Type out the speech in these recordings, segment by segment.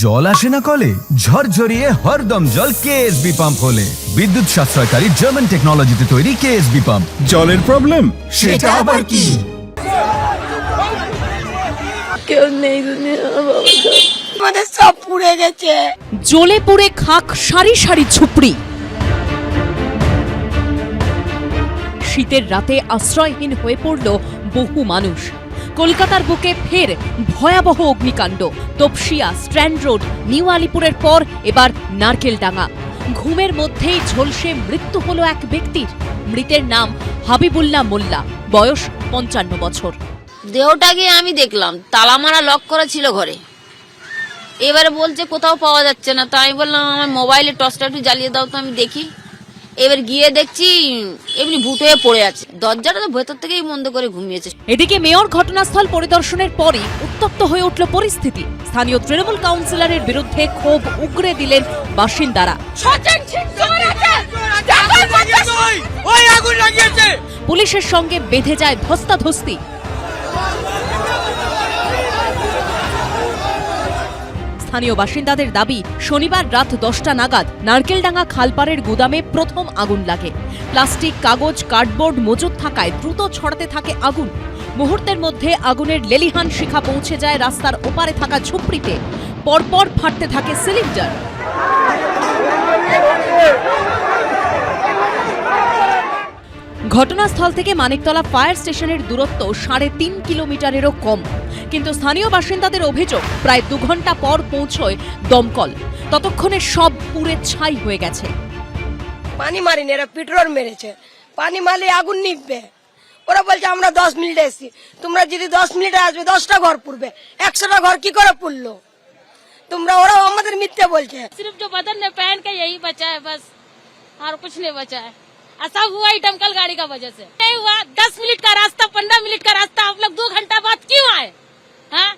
জল আসে না কলে, ঝরঝরিয়ে হরদম জল কেএসবি পাম্প হলে। বিদ্যুৎ সাশ্রয়কারী জার্মান টেকনোলজিতে তৈরি কেএসবি পাম্প। জলের প্রবলেম সেটা আবার কি? কেউ নেই আমাদের সব পুড়ে গেছে। জ্বলে পুড়ে খাক সারি সারি ঝুপড়ি। শীতের রাতে আশ্রয়হীন হয়ে পড়ল বহু মানুষ। কলকাতার বুকে ফের ভয়াবহ অগ্নিকাণ্ড। তপসিয়া, স্ট্র্যান্ড রোড, নিউ আলিপুরের পর এবার নারকেলডাঙ্গা। ঘুমের মধ্যেই ঝলসে মৃত্যু হলো এক ব্যক্তির। মৃতের নাম হাবিবুল্লাহ মোল্লা, বয়স 55 বছর। দেহটাকে আমি দেখলাম তালা মারা লক করা ছিল ঘরে। এবারে বলছে কোথাও পাওয়া যাচ্ছে না, তো আমি বললাম আমার মোবাইলে টর্চটা একটু জ্বালিয়ে দাও তো আমি দেখি। এবার গিয়ে দেখছি এমনি ভুট হয়ে পড়ে আছে, দরজাটা তো ভেতর থেকেই বন্ধ করে ঘুমিয়েছে। এদিকে মেয়র ঘটনাস্থল পরিদর্শনের পরই উত্তপ্ত হয়ে উঠল পরিস্থিতি। স্থানীয় তৃণমূল কাউন্সিলরের বিরুদ্ধে ক্ষোভ উগরে দিলেন বাসিন্দারা। পুলিশের সঙ্গে বেঁধে যায় ধস্তাধস্তি। স্থানীয় বাসিন্দাদের দাবি, শনিবার রাত 10টা নাগাদ নারকেলডাঙ্গা খালপাড়ের গুদামে প্রথম আগুন লাগে। প্লাস্টিক, কাগজ, কার্ডবোর্ড মজুত থাকায় দ্রুত ছড়াতে থাকে আগুন। মুহূর্তের মধ্যে আগুনের লেলিহান শিখা পৌঁছে যায় রাস্তার ওপারে থাকা ঝুপড়িতে। পরপর ফাটতে থাকে সিলিন্ডার। ঘটনাস্থল থেকে মানিকতলা ফায়ার স্টেশনের দূরত্ব 3.5 কিলোমিটারেরও কম। কিন্তু স্থানীয় বাসিন্দাদের অভিযোগ, প্রায় 2 ঘন্টা পর পৌঁছয় দমকল। ততক্ষণে সব পুড়ে ছাই হয়ে গেছে। পানি মারিনি, এরা পেট্রোল মেরেছে। পানি মারলে আগুন নিভবে। ওরা বলছে আমরা 10 মিনিটে এসেছি। তোমরা যদি 10 মিনিটে আসবে 10টা ঘর পুড়বে, 100টা ঘর কি করে পুড়লো? ওরা আমাদের মিথ্যে বলছে। सिर्फ जो बदन में पहन के यही बचा है बस, और कुछ नहीं बचा है। ऐसा हुआ ही दमकल गाड़ी का वजह से नहीं हुआ। 10 मिनट का रास्ता, 15 मिनट का रास्ता आप लोग 2 घंटा बाद क्यों आए? हाँ,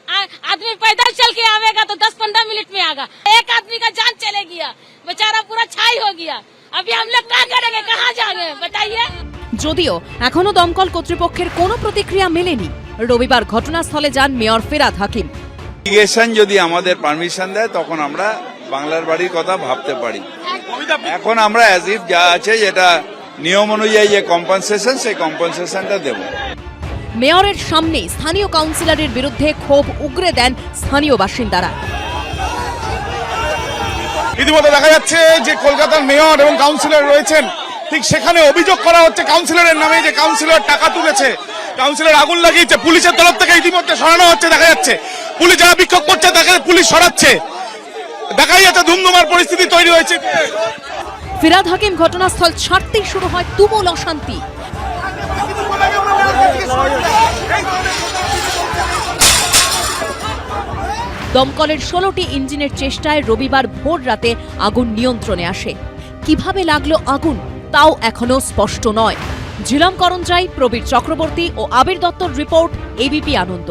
आदमी पैदल चल के आवेगा तो 10-15 मिनट में आएगा। एक आदमी का जान चले गया, बेचारा पूरा छाई हो गया। अभी हम लोग क्या करेंगे, कहाँ जाएंगे बताइए? যদিও এখনো দমকল কর্তৃপক্ষের কোনো প্রতিক্রিয়া মেলেনি। রবিবার ঘটনাস্থলে যান মেয়র ফিরহাদ হাকিম। ইরিগেশন যদি আমাদের পারমিশন দেয় তখন আমরা বাংলার বাড়ির কথা ভাবতে পারি। এখন আমরা অ্যাজ ইফ যা আছে, যেটা নিয়ম অনুযায়ী যে কম্পেনসেশন, সেই কম্পেনসেশনটা দেব। মেয়রের সামনে স্থানীয় কাউন্সিলরের বিরুদ্ধে ক্ষোভ উগরে দেন স্থানীয় বাসিন্দারা। ইতিমধ্যে দেখা যাচ্ছে যে কলকাতার মেয়র এবং কাউন্সিলর রয়েছেন, ঠিক সেখানে অভিযোগ করা হচ্ছে কাউন্সিলরের নামে যে কাউন্সিলর টাকা তুলেছে, কাউন্সিলর আগুন লাগিয়েছে। পুলিশের তরফ থেকে ইতিমধ্যে সরানো হচ্ছে, দেখা যাচ্ছে পুলিশ যারা বিক্ষোভ করছে তাকে পুলিশ সরাচ্ছে। দেখা যাচ্ছে ধুমধুমার পরিস্থিতি তৈরি হয়েছে। ফিরহাদ হাকিম ঘটনাস্থল ছাড়তেই শুরু হয় তুমুল অশান্তি। দমকলের 16টি ইঞ্জিনের চেষ্টায় রবিবার ভোর রাতে আগুন নিয়ন্ত্রণে আসে। কিভাবে লাগলো আগুন তাও এখনো স্পষ্ট নয়। ঝিলম করঞ্জাই, প্রবীর চক্রবর্তী ও আবির দত্তর রিপোর্ট, এবিপি আনন্দ।